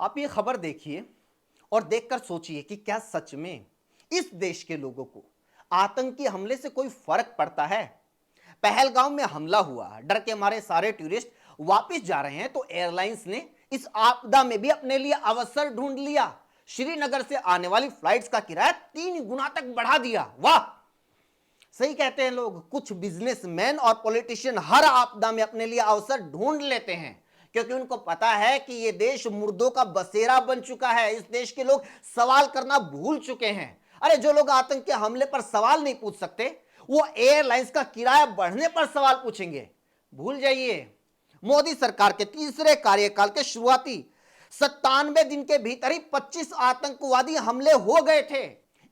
आप ये खबर देखिए और देखकर सोचिए कि क्या सच में इस देश के लोगों को आतंकी हमले से कोई फर्क पड़ता है। पहलगाम में हमला हुआ, डर के मारे सारे टूरिस्ट वापस जा रहे हैं तो एयरलाइंस ने इस आपदा में भी अपने लिए अवसर ढूंढ लिया। श्रीनगर से आने वाली फ्लाइट्स का किराया 3 गुना तक बढ़ा दिया। वाह, सही कहते हैं लोग, कुछ बिजनेसमैन और पॉलिटिशियन हर आपदा में अपने लिए अवसर ढूंढ लेते हैं क्योंकि उनको पता है कि ये देश मुर्दों का बसेरा बन चुका है। इस देश के लोग सवाल करना भूल चुके हैं। अरे जो लोग आतंकी हमले पर सवाल नहीं पूछ सकते वो एयरलाइंस का किराया बढ़ने पर सवाल पूछेंगे। भूल जाइए। मोदी सरकार के तीसरे कार्यकाल के शुरुआती 97 दिन के भीतर ही 25 आतंकवादी हमले हो गए थे।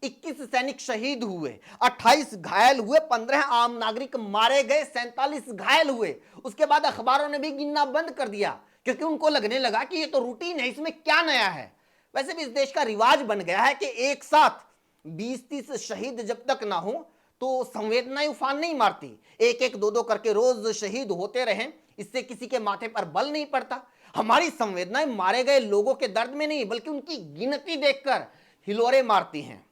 21 सैनिक शहीद हुए, 28 घायल हुए, 15 आम नागरिक मारे गए, 47 घायल हुए। उसके बाद अखबारों ने भी गिनना बंद कर दिया क्योंकि उनको लगने लगा कि ये तो रूटीन है, इसमें क्या नया है। वैसे भी इस देश का रिवाज बन गया है कि एक साथ 20-30 शहीद जब तक ना हो तो संवेदनाएं उफान नहीं मारती। एक एक दो दो करके रोज शहीद होते रहें, इससे किसी के माथे पर बल नहीं पड़ता। हमारी संवेदनाएं मारे गए लोगों के दर्द में नहीं बल्कि उनकी गिनती देखकर हिलोरे मारती हैं।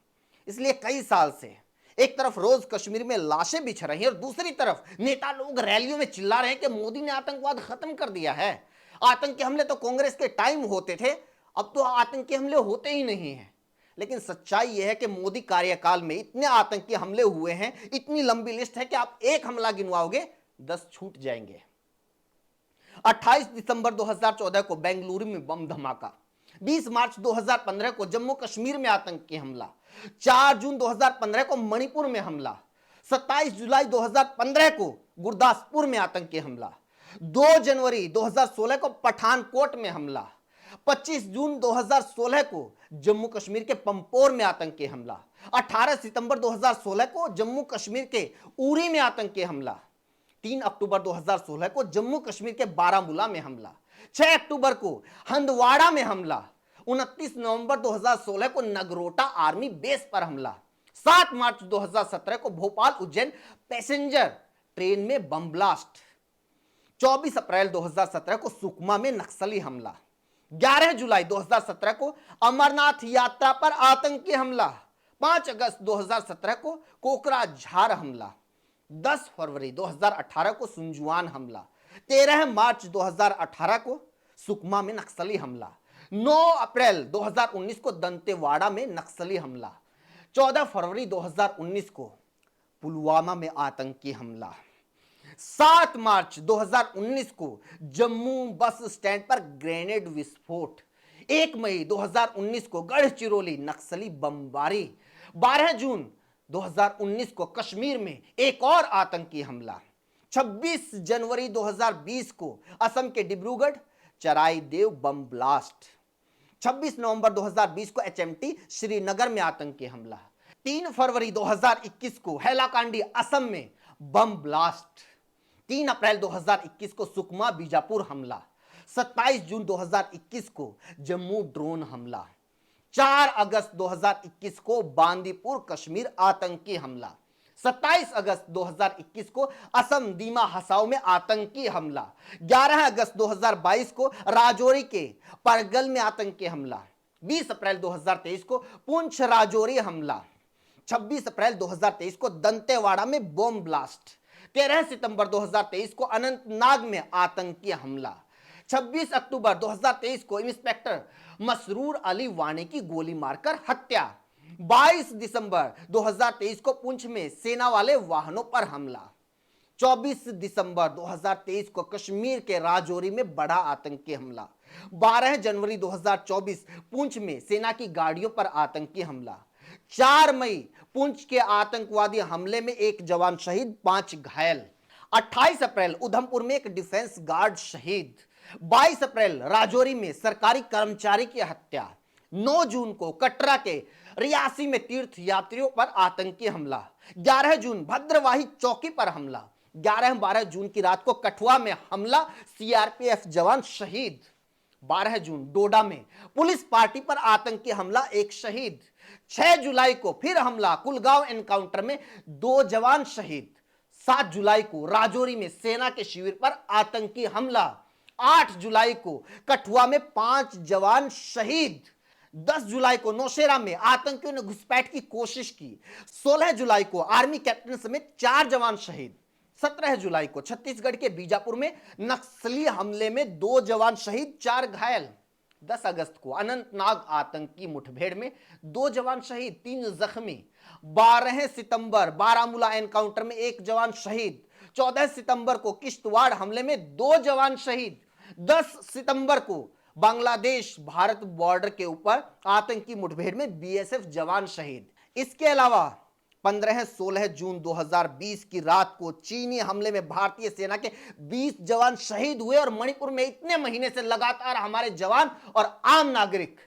इसलिए कई साल से एक तरफ रोज कश्मीर में लाशें बिछ रही हैं और दूसरी तरफ नेता लोग रैलियों में चिल्ला रहे हैं कि मोदी ने आतंकवाद खत्म कर दिया है। आतंकी हमले तो कांग्रेस के टाइम होते थे, अब तो आतंकी हमले होते ही नहीं हैं। लेकिन सच्चाई यह है कि मोदी कार्यकाल में इतने आतंकी हमले हुए हैं, इतनी लंबी लिस्ट है कि आप एक हमला गिनवाओगे 10 छूट जाएंगे। 28 दिसंबर 2014 को बेंगलुरु में बम धमाका, 20 मार्च 2015 को जम्मू कश्मीर में आतंकी हमला, 4 जून 2015 को मणिपुर में हमला, 27 जुलाई 2015 को गुरदासपुर में आतंकी हमला, 2 जनवरी 2016 को पठानकोट में हमला, 25 जून 2016 को जम्मू कश्मीर के पंपोर में आतंकी हमला, 18 सितंबर 2016 को जम्मू कश्मीर के उरी में आतंकी हमला, 3 अक्टूबर 2016 को जम्मू कश्मीर के बारामूला में हमला, 6 अक्टूबर को हंदवाड़ा में हमला, 29 नवंबर 2016 को नगरोटा आर्मी बेस पर हमला, 7 मार्च 2017 को भोपाल उज्जैन पैसेंजर ट्रेन में बम ब्लास्ट, 24 अप्रैल 2017 को सुकमा में नक्सली हमला, 11 जुलाई 2017 को अमरनाथ यात्रा पर आतंकी हमला, 5 अगस्त 2017 को कोकराझार हमला, 10 फरवरी 2018 को सुंजुआन हमला, 13 मार्च 2018 को सुकमा में नक्सली हमला, 9 अप्रैल 2019 को दंतेवाड़ा में नक्सली हमला, 14 फरवरी 2019 को पुलवामा में आतंकी हमला, 7 मार्च 2019 को जम्मू बस स्टैंड पर ग्रेनेड विस्फोट, 1 मई 2019 को गढ़चिरौली नक्सली बमबारी, 12 जून 2019 को कश्मीर में एक और आतंकी हमला, 26 जनवरी 2020 को असम के डिब्रूगढ़ चराईदेव बम ब्लास्ट, 26 नवंबर 2020 को एचएमटी श्रीनगर में आतंकी हमला, 3 फरवरी 2021 को हैलाकांडी असम में बम ब्लास्ट, 3 अप्रैल 2021 को सुकमा बीजापुर हमला, 27 जून 2021 को जम्मू ड्रोन हमला, 4 अगस्त 2021 को बांदीपुर कश्मीर आतंकी हमला, 27 अगस्त 2021 को असम दीमा हसाओ में आतंकी हमला, 11 अगस्त 2022 को राजौरी के परगल में आतंकी हमला, 20 अप्रैल 2023 को पुंछ राजौरी हमला, 26 अप्रैल 2023 को दंतेवाड़ा में बम ब्लास्ट, 13 सितंबर 2023 को अनंतनाग में आतंकी हमला, 26 अक्टूबर 2023 को इंस्पेक्टर मसरूर अली वाणी की गोली मारकर हत्या, 22 दिसंबर 2023 को पुंछ में सेना वाले वाहनों पर हमला, 24 दिसंबर 2023 को कश्मीर के राजौरी में बड़ा आतंकी हमला, 12 जनवरी 2024 पुंछ में सेना की गाड़ियों पर आतंकी हमला, 4 मई पुंछ के आतंकवादी हमले में एक जवान शहीद, 5 घायल, 28 अप्रैल उधमपुर में एक डिफेंस गार्ड शहीद, 22 अप्रैल राजौरी में सरकारी कर्मचारी की हत्या, 9 जून को कटरा के रियासी में तीर्थ यात्रियों पर आतंकी हमला, 11 जून भद्रवाही चौकी पर हमला, 11-12 जून की रात को कठुआ में हमला, सीआरपीएफ जवान शहीद, 12 जून डोडा में पुलिस पार्टी पर आतंकी हमला, एक शहीद, 6 जुलाई को फिर हमला, कुलगांव एनकाउंटर में 2 जवान शहीद, 7 जुलाई को राजौरी में सेना के शिविर पर आतंकी हमला, 8 जुलाई को कठुआ में 5 जवान शहीद, 10 जुलाई को नौशेरा में आतंकियों ने घुसपैठ की कोशिश की, 16 जुलाई को आर्मी कैप्टन समेत 4 जवान शहीद, 17 जुलाई को छत्तीसगढ़ के बीजापुर में नक्सली हमले में 2 जवान शहीद 4 घायल, 10 अगस्त को अनंतनाग आतंकी मुठभेड़ में 2 जवान शहीद 3 जख्मी, 12 सितंबर बारामूला एनकाउंटर में 1 जवान शहीद, 14 सितंबर को किश्तवाड़ हमले में 2 जवान शहीद, 10 सितंबर को बांग्लादेश भारत बॉर्डर के ऊपर आतंकी मुठभेड़ में बीएसएफ जवान शहीद। इसके अलावा 15-16 जून 2020 की रात को चीनी हमले में भारतीय सेना के 20 जवान शहीद हुए और मणिपुर में इतने महीने से लगातार हमारे जवान और आम नागरिक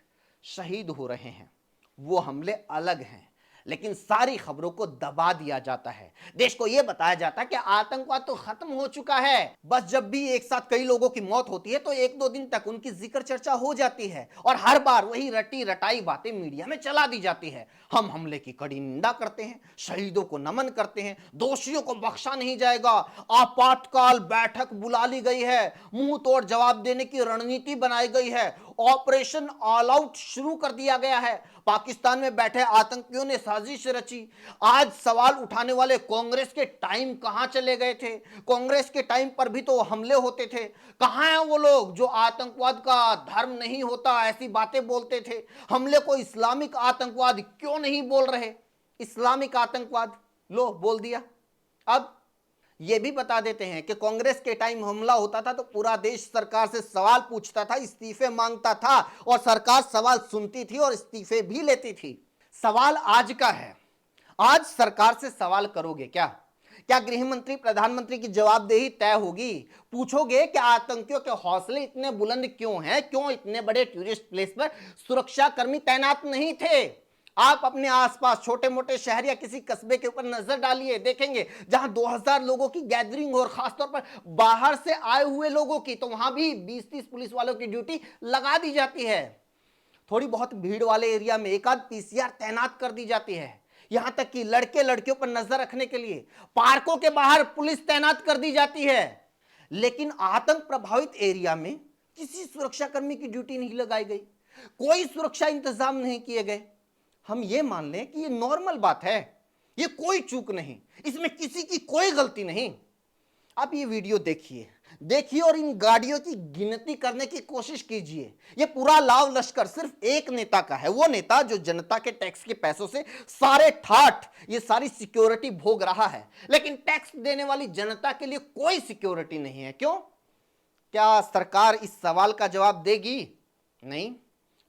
शहीद हो रहे हैं। वो हमले अलग हैं, लेकिन सारी खबरों को दबा दिया जाता है। देश को यह बताया जाता है कि आतंकवाद तो खत्म हो चुका है। बस जब भी एक साथ कई लोगों की मौत होती है तो 1-2 दिन तक उनकी जिक्र चर्चा हो जाती है और हर बार वही रटी रटाई बातें मीडिया में चला दी जाती है। हम हमले की कड़ी निंदा करते हैं, शहीदों को नमन करते हैं, दोषियों को बख्शा नहीं जाएगा, आपातकाल बैठक बुला ली गई है, मुंह तोड़ जवाब देने की रणनीति बनाई गई है, ऑपरेशन ऑल आउट शुरू कर दिया गया है, पाकिस्तान में बैठे आतंकियों ने साजिश रची। आज सवाल उठाने वाले कांग्रेस के टाइम कहां चले गए थे? कांग्रेस के टाइम पर भी तो हमले होते थे। कहां हैं वो लोग जो आतंकवाद का धर्म नहीं होता ऐसी बातें बोलते थे? हमले को इस्लामिक आतंकवाद क्यों नहीं बोल रहे? इस्लामिक आतंकवाद लो बोल दिया। अब यह भी बता देते हैं कि कांग्रेस के टाइम हमला होता था तो पूरा देश सरकार से सवाल पूछता था, इस्तीफे मांगता था और सरकार सवाल सुनती थी और इस्तीफे भी लेती थी। सवाल आज का है, आज सरकार से सवाल करोगे क्या? क्या गृह मंत्री प्रधानमंत्री की जवाबदेही तय होगी? पूछोगे कि आतंकियों के हौसले इतने बुलंद क्यों हैं? क्यों इतने बड़े टूरिस्ट प्लेस पर सुरक्षा कर्मी तैनात नहीं थे? आप अपने आसपास छोटे मोटे शहर या किसी कस्बे के ऊपर नजर डालिए, देखेंगे जहां 2000 लोगों की गैदरिंग हो और खासतौर पर बाहर से आए हुए लोगों की, तो वहां भी 20-30 पुलिस वालों की ड्यूटी लगा दी जाती है। थोड़ी बहुत भीड़ वाले एरिया में एक आध पीसीआर तैनात कर दी जाती है। यहां तक कि लड़के लड़कियों पर नजर रखने के लिए पार्कों के बाहर पुलिस तैनात कर दी जाती है। लेकिन आतंक प्रभावित एरिया में किसी सुरक्षाकर्मी की ड्यूटी नहीं लगाई गई, कोई सुरक्षा इंतजाम नहीं किए गए। हम ये मान लें कि ये नॉर्मल बात है, ये कोई चूक नहीं, इसमें किसी की कोई गलती नहीं। आप ये वीडियो देखिए और इन गाड़ियों की गिनती करने की कोशिश कीजिए। ये पूरा लाव लश्कर सिर्फ एक नेता का है, वो नेता जो जनता के टैक्स के पैसों से सारे ठाठ ये सारी सिक्योरिटी भोग रहा है, लेकिन टैक्स देने वाली जनता के लिए कोई सिक्योरिटी नहीं है। क्यों? क्या सरकार इस सवाल का जवाब देगी? नहीं,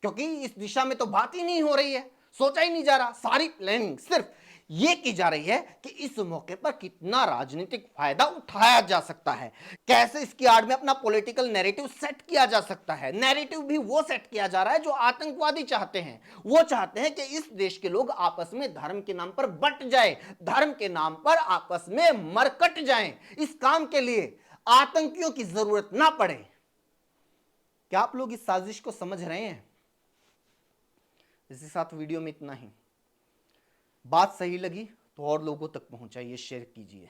क्योंकि इस दिशा में तो बात ही नहीं हो रही है, सोचा ही नहीं जा रहा। सारी प्लानिंग सिर्फ ये की जा रही है कि इस मौके पर कितना राजनीतिक फायदा उठाया जा सकता है, कैसे इसकी आड़ में अपना पॉलिटिकल नैरेटिव सेट किया जा सकता है। नैरेटिव भी वो सेट किया जा रहा है जो आतंकवादी चाहते हैं। वो चाहते हैं कि इस देश के लोग आपस में धर्म के नाम पर बंट जाए, धर्म के नाम पर आपस में मरकट जाएं। इस काम के लिए आतंकियों की जरूरत ना पड़े। क्या आप लोग इस साजिश को समझ रहे हैं? इसी साथ वीडियो में इतना ही। बात सही लगी तो और लोगों तक पहुंचाइए, शेयर कीजिए।